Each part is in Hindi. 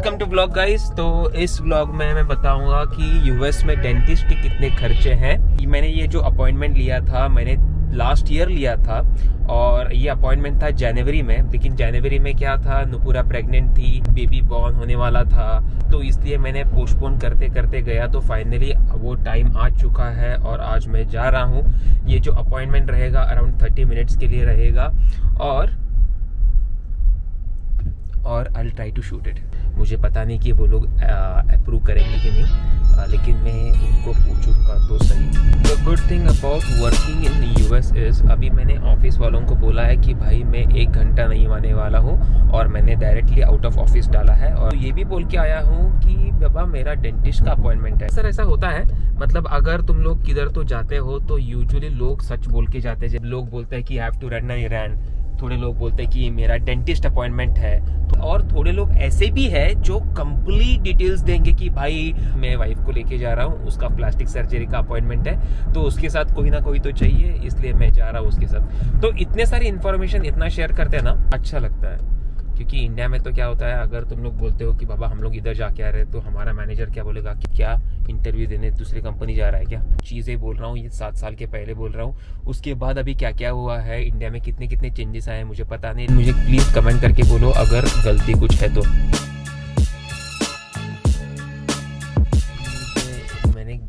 Welcome to blog guys. तो इस ब्लॉग में मैं बताऊंगा कि यूएस में डेंटिस्ट के कितने खर्चे हैं। मैंने ये जो अपॉइंटमेंट लिया था मैंने लास्ट ईयर लिया था और ये अपॉइंटमेंट था जनवरी में, लेकिन जनवरी में क्या था, नुपुरा प्रेग्नेंट थी, बेबी बॉर्न होने वाला था, तो इसलिए मैंने पोस्टपोन करते करते गया। तो फाइनली वो टाइम आ चुका है और आज मैं जा रहा हूँ। ये जो अपॉइंटमेंट रहेगा अराउंड 30 मिनट्स के लिए रहेगा और I try to shoot it. मुझे पता नहीं कि वो लोग अप्रूव करेंगे कि नहीं, लेकिन मैं उनको पूछूंगा तो सही। The good thing about working in US is, अभी मैंने ऑफिस वालों को बोला है कि भाई मैं 1 घंटा नहीं आने वाला हूँ और मैंने डायरेक्टली आउट ऑफ ऑफिस डाला है और ये भी बोल के आया हूँ कि बाबा मेरा डेंटिस्ट का अपॉइंटमेंट है। सर ऐसा होता है, मतलब अगर तुम लोग किधर तो जाते हो तो यूजुअली लोग सच बोल के जाते हैं। जब लोग बोलते हैं कि have to run I run, थोड़े लोग बोलते हैं कि मेरा डेंटिस्ट अपॉइंटमेंट है, और थोड़े लोग ऐसे भी है जो कंप्लीट डिटेल्स देंगे कि भाई मैं वाइफ को लेके जा रहा हूँ, उसका प्लास्टिक सर्जरी का अपॉइंटमेंट है, तो उसके साथ कोई ना कोई तो चाहिए, इसलिए मैं जा रहा हूँ उसके साथ। तो इतने सारी इन्फॉर्मेशन इतना शेयर करते हैं ना, अच्छा लगता है। क्योंकि इंडिया में तो क्या होता है, अगर तुम लोग बोलते हो कि बाबा हम लोग इधर जाके आ रहे हैं, तो हमारा मैनेजर क्या बोलेगा कि क्या इंटरव्यू देने दूसरी कंपनी जा रहा है क्या। चीज़ें बोल रहा हूँ ये 7 साल के पहले बोल रहा हूँ, उसके बाद अभी क्या क्या हुआ है इंडिया में, कितने कितने चेंजेस आए हैं मुझे पता नहीं। मुझे प्लीज़ कमेंट करके बोलो अगर गलती कुछ है तो।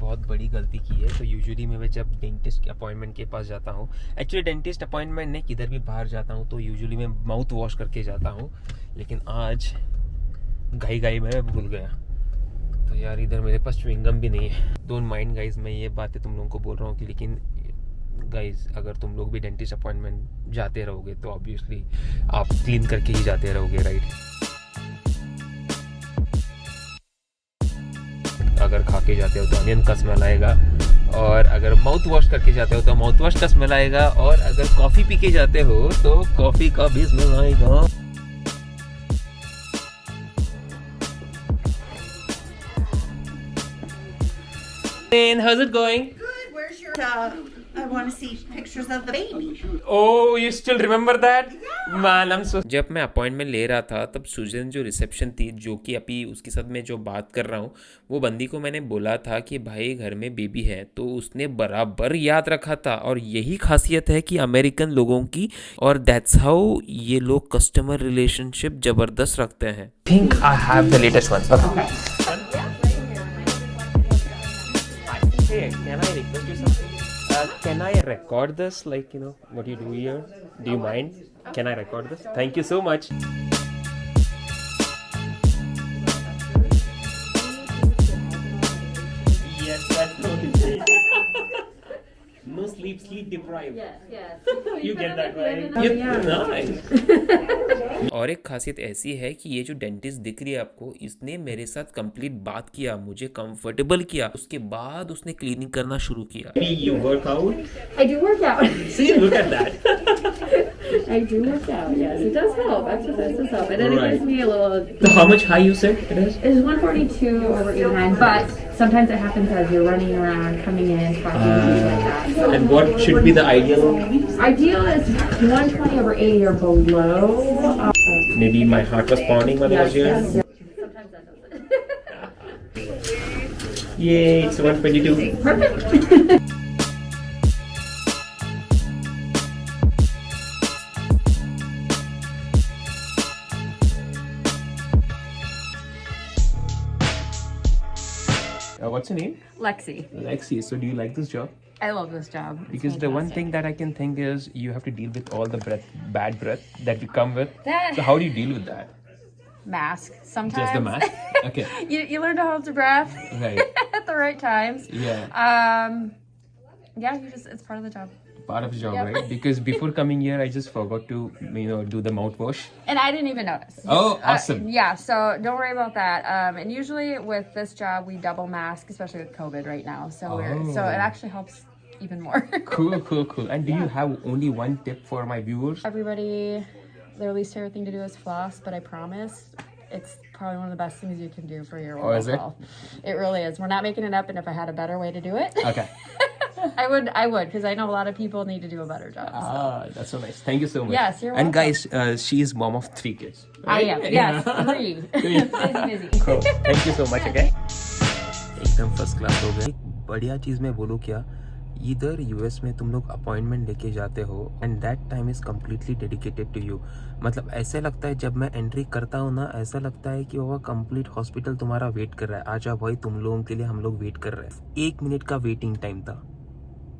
बहुत बड़ी गलती की है। तो यूजुअली मैं जब डेंटिस्ट के अपॉइंटमेंट के पास जाता हूँ, एक्चुअली डेंटिस्ट अपॉइंटमेंट नहीं, किधर भी बाहर जाता हूँ तो यूजुअली मैं माउथ वॉश करके जाता हूँ, लेकिन आज घाई में भूल गया। तो यार इधर मेरे पास च्युइंगम भी नहीं है। डोंट माइंड गाइज, मैं ये बातें तुम लोगों को बोल रहा हूँ कि, लेकिन गाइज अगर तुम लोग भी डेंटिस्ट अपॉइंटमेंट जाते रहोगे तो ऑब्वियसली आप क्लीन करके ही जाते रहोगे, राइट। अगर खा के जाते हो तो अनियन का स्मेल आएगा, और अगर माउथ वॉश करके जाते हो तो माउथ वॉश का स्मेल आएगा, और अगर कॉफ़ी पी के जाते हो तो कॉफ़ी का भी स्मेल आएगा। How's it going? Good. Where's your? I want to see pictures of the baby. Oh, you still remember that? Man, I'm so. जब मैं अपॉइंटमेंट ले रहा था तब सुजन जो रिसेप्शन थी, जो कि अभी उसके साथ मैं जो बात कर रहा हूँ, वो बंदी को मैंने बोला था कि भाई घर में बेबी है, तो उसने बराबर याद रखा था। और यही खासियत है कि अमेरिकन लोगों की, और दैट्स हाउ ये लोग कस्टमर रिलेशनशिप जबरदस्त रखते हैं। Think I have the latest one. Hey, can I request you something? Can I record this, like, you know, what you do here? Do you mind? Can I record this? Thank you so much. Yes, that's totally great. No sleep deprived. Yes. You get that right? Nice. और एक खासियत ऐसी है कि ये जो डेंटिस्ट दिख रही है आपको, इसने मेरे साथ कंप्लीट बात किया, मुझे कंफर्टेबल किया, उसके बाद उसने क्लीनिंग करना शुरू किया। You work out? I do work out. See, look at that. I do work out, yes. It does help. Exercise does help. And then it gives me a little... So how much high you said it is? It's 142/89, but sometimes it happens as you're running around, coming in, talking, things like that. So And what should be the ideal? ideal is 120/80 or below. Maybe my heart was pounding when I was here. Sometimes that does it. Yay, it's 122. Perfect. What's your name? Lexi, Lexi. So do you like this job? I love this job. It's Because the one fantastic. thing that I can think is you have to deal with all the bad breath that you come with. That- So how do you deal with that? Mask. Sometimes. Just the mask? Okay. You learn to hold your breath Right. at the right times. Yeah. Yeah, it's part of the job. Part of the job, Yep. right? Because before coming here, I just forgot to, do the mouthwash. And I didn't even notice. Oh, awesome. Yeah, so don't worry about that. And usually with this job, we double mask, especially with COVID right now. So so it actually helps even more. Cool. And do you have only one tip for my viewers? Everybody, their least favorite thing to do is floss, but I promise it's probably one of the best things you can do for your oral is it? health. It really is. We're not making it up, and if I had a better way to do it, Okay. I would, because I know a lot of people need to do a better job. So. That's so nice. Thank you so much. Yes, you're And welcome. guys, she is mom of 3 kids. I am. Yes, 3. busy. Cool. Thank you so much. Okay. एकदम फर्स्ट क्लास हो गया। बढ़िया चीज़ मैं बोलूँ क्या, इधर यूएस में तुम लोग अपॉइंटमेंट लेके जाते हो and that time is completely dedicated to you. मतलब ऐसे लगता है जब मैं एंट्री करता हूँ ना, ऐसा लगता है कि वो कंप्लीट हॉस्पिटल तुम्हारा वेट कर रहा है। आ जाओ भाई, तुम लोगों के लिए हम लोग वेट कर रहे हैं। 1 मिनट का वेटिंग टाइम था,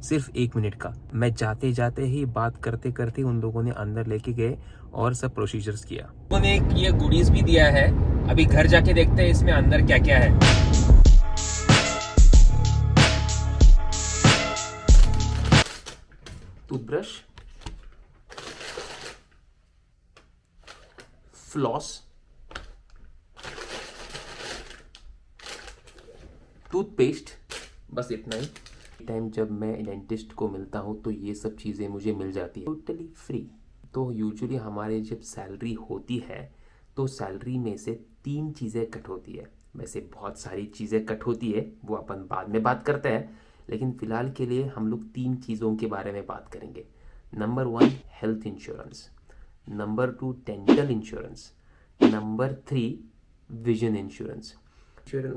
सिर्फ 1 मिनट का। मैं जाते जाते ही बात करते करते उन लोगों ने अंदर लेके गए और सब प्रोसीजर्स किया। उन्होंने ये गुडीज भी दिया है, अभी घर जाके देखते हैं इसमें अंदर क्या क्या है। टूथब्रश, फ्लॉस, टूथपेस्ट, बस इतना ही। टाइम जब मैं डेंटिस्ट को मिलता हूँ तो ये सब चीज़ें मुझे मिल जाती है टोटली फ्री। तो यूजुअली हमारे जब सैलरी होती है तो सैलरी में से 3 चीज़ें कट होती है। वैसे बहुत सारी चीज़ें कट होती है, वो अपन बाद में बात करते हैं, लेकिन फ़िलहाल के लिए हम लोग 3 चीज़ों के बारे में बात करेंगे। Number 1 health insurance, number 2 dental insurance, number 3 vision insurance.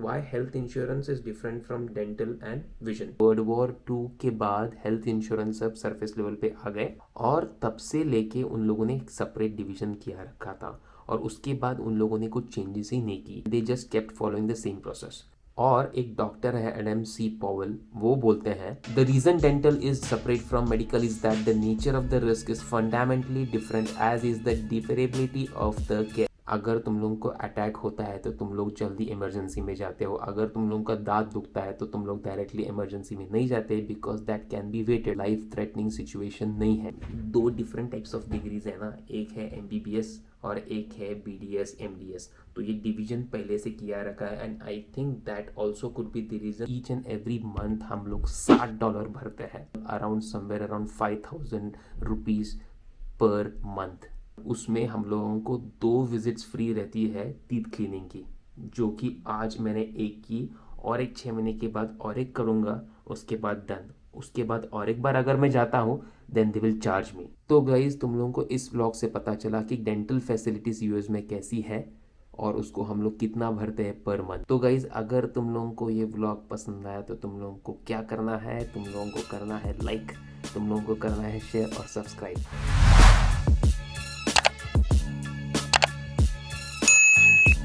Why health insurance is different from dental and vision? World War II के बाद हेल्थ इंश्योरेंस अब सरफेस लेवल पे आ गए और तब से लेके उन लोगों ने एक सेपरेट डिवीजन किया रखा था और उसके बाद उन लोगों ने कुछ चेंजेस ही नहीं की। They just kept following the same process. और एक डॉक्टर है एडम सी पॉवेल, वो बोलते हैं the reason dental is separate from medical is that the nature of the risk is fundamentally different as is the deferability of the care. अगर तुम लोगों को अटैक होता है तो तुम लोग जल्दी इमरजेंसी में जाते हो। अगर तुम लोगों का दांत दुखता है तो तुम लोग डायरेक्टली इमरजेंसी में नहीं जाते, because that can be waited. Life threatening situation नहीं है। 2 डिफरेंट टाइप्स ऑफ डिग्रीज है ना, एक है MBBS और एक है BDS MDS। तो ये डिवीजन पहले से किया रखा है and I think that also could be the reason each and every month हम लोग $60 भरते हैं, around somewhere around 5,000 rupees per month. उसमें हम लोगों को 2 विजिट्स फ्री रहती है टीथ क्लीनिंग की, जो कि आज मैंने 1 की और एक 6 महीने के बाद और एक करूँगा, उसके बाद डन। उसके बाद और एक बार अगर मैं जाता हूँ देन दे विल चार्ज मी। तो गाइज तुम लोगों को इस व्लॉग से पता चला कि डेंटल फैसिलिटीज़ यूएस में कैसी है और उसको हम लोग कितना भरते हैं पर मंथ। तो गाइज अगर तुम लोगों को ये व्लॉग पसंद आया तो तुम लोगों को क्या करना है, तुम लोगों को करना है लाइक, तुम लोगों को करना है शेयर और सब्सक्राइब।